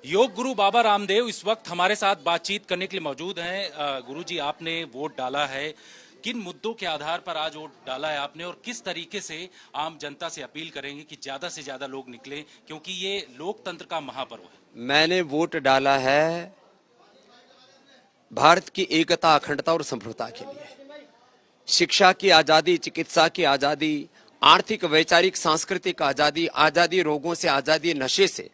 योग गुरु बाबा रामदेव इस वक्त हमारे साथ बातचीत करने के लिए मौजूद हैं। गुरुजी, आपने वोट डाला है, किन मुद्दों के आधार पर आज वोट डाला है आपने, और किस तरीके से आम जनता से अपील करेंगे कि ज्यादा से ज्यादा लोग निकलें, क्योंकि ये लोकतंत्र का महापर्व है। मैंने वोट डाला है भारत की एकता, अखंडता और संप्रभुता के लिए। शिक्षा की आजादी, चिकित्सा की आजादी, आर्थिक, वैचारिक, सांस्कृतिक आजादी, आजादी रोगों से, आजादी नशे से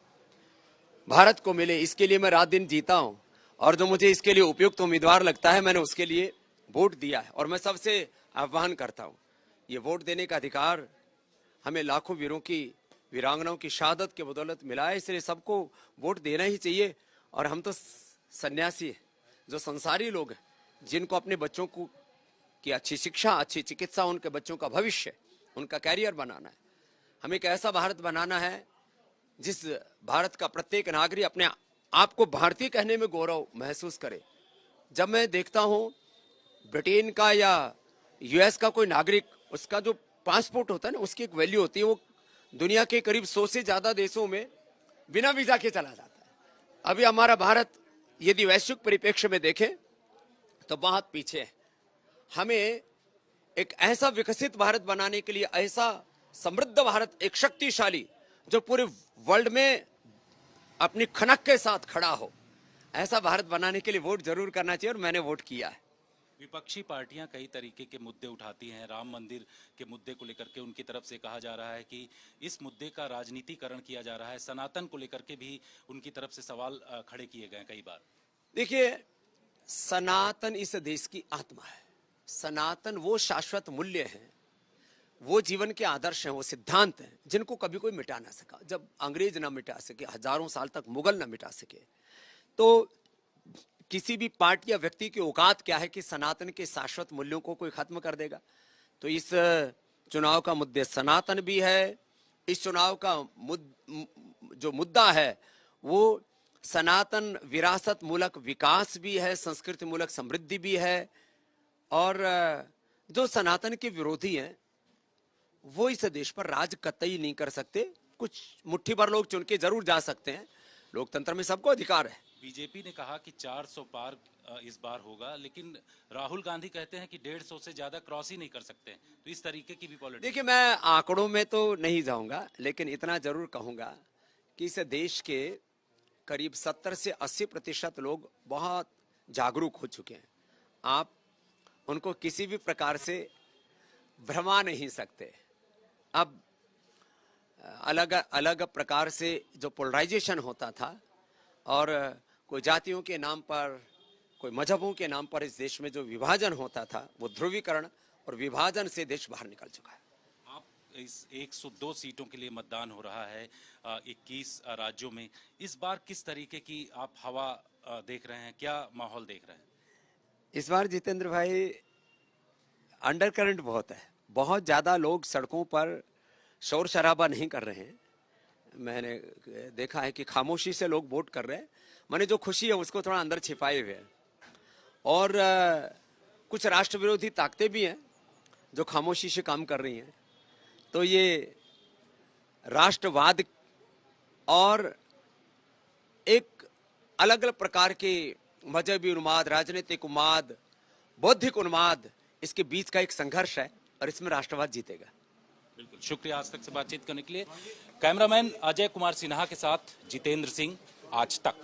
भारत को मिले, इसके लिए मैं रात दिन जीता हूं। और जो मुझे इसके लिए उपयुक्त उम्मीदवार लगता है, मैंने उसके लिए वोट दिया है। और मैं सबसे आह्वान करता हूं, ये वोट देने का अधिकार हमें लाखों वीरों की, वीरांगनाओं की शहादत के बदौलत मिला है, इसलिए सबको वोट देना ही चाहिए। और हम तो सन्यासी हैं, जो संसारी लोग हैं, जिनको अपने बच्चों को की अच्छी शिक्षा, अच्छी चिकित्सा, उनके बच्चों का भविष्य, उनका कैरियर बनाना है। हमें एक ऐसा भारत बनाना है जिस भारत का प्रत्येक नागरिक अपने आप को भारतीय कहने में गौरव महसूस करे। जब मैं देखता हूं ब्रिटेन का या यूएस का कोई नागरिक, उसका जो पासपोर्ट होता है ना, उसकी एक वैल्यू होती है। वो दुनिया के करीब 100 से ज्यादा देशों में बिना वीजा के चला जाता है। अभी हमारा भारत यदि वैश्विक परिप्रेक्ष्य में देखें तो बहुत पीछे है। हमें एक ऐसा विकसित भारत बनाने के लिए, ऐसा समृद्ध भारत, एक शक्तिशाली, जो पूरे वर्ल्ड में अपनी खनक के साथ खड़ा हो, ऐसा भारत बनाने के लिए वोट जरूर करना चाहिए, और मैंने वोट किया है। विपक्षी पार्टियां कई तरीके के मुद्दे उठाती हैं। राम मंदिर के मुद्दे को लेकर के उनकी तरफ से कहा जा रहा है कि इस मुद्दे का राजनीतिकरण किया जा रहा है। सनातन को लेकर के भी उनकी तरफ से सवाल खड़े किए गए कई बार। देखिए, सनातन इस देश की आत्मा है। सनातन वो शाश्वत मूल्य है, वो जीवन के आदर्श हैं, वो सिद्धांत हैं, जिनको कभी कोई मिटा ना सका। जब अंग्रेज ना मिटा सके, हजारों साल तक मुगल ना मिटा सके, तो किसी भी पार्टी या व्यक्ति की औकात क्या है कि सनातन के शाश्वत मूल्यों को कोई खत्म कर देगा। तो इस चुनाव का मुद्दे सनातन भी है। इस चुनाव का जो मुद्दा है वो सनातन विरासत मूलक विकास भी है, संस्कृति मूलक समृद्धि भी है। और जो सनातन के विरोधी हैं, वो इस देश पर राज कतई नहीं कर सकते। कुछ मुट्ठी भर लोग चुन के जरूर जा सकते हैं, लोकतंत्र में सबको अधिकार है। बीजेपी ने कहा कि 400 पार इस बार होगा, लेकिन राहुल गांधी कहते हैं कि 150 से ज्यादा क्रॉस ही नहीं कर सकते। तो इस तरीके की भी पॉलिटिक्स। देखिए, मैं आंकड़ों में तो नहीं जाऊंगा, लेकिन इतना जरूर कहूंगा कि इस देश के करीब 70 से 80% लोग बहुत जागरूक हो चुके हैं। आप उनको किसी भी प्रकार से भ्रमा नहीं सकते। अब अलग अलग प्रकार से जो पोलराइजेशन होता था, और कोई जातियों के नाम पर, कोई मजहबों के नाम पर इस देश में जो विभाजन होता था, वो ध्रुवीकरण और विभाजन से देश बाहर निकल चुका है। आप इस 102 सीटों के लिए मतदान हो रहा है 21 राज्यों में। इस बार किस तरीके की आप हवा देख रहे हैं, क्या माहौल देख रहे हैं? इस बार जितेंद्र भाई, अंडर करंट बहुत है। बहुत ज्यादा लोग सड़कों पर शोर शराबा नहीं कर रहे हैं। मैंने देखा है कि खामोशी से लोग वोट कर रहे हैं। मैंने जो खुशी है उसको थोड़ा अंदर छिपाए हुए है। और कुछ राष्ट्र विरोधी ताकतें भी हैं जो खामोशी से काम कर रही हैं। तो ये राष्ट्रवाद और एक अलग अलग प्रकार के मजहबी उन्माद, राजनीतिक उन्माद, बौद्धिक उन्माद, इसके बीच का एक संघर्ष है, और इसमें राष्ट्रवाद जीतेगा। बिल्कुल, शुक्रिया आज तक से बातचीत करने के लिए। कैमरामैन अजय कुमार सिन्हा के साथ जितेंद्र सिंह, आज तक।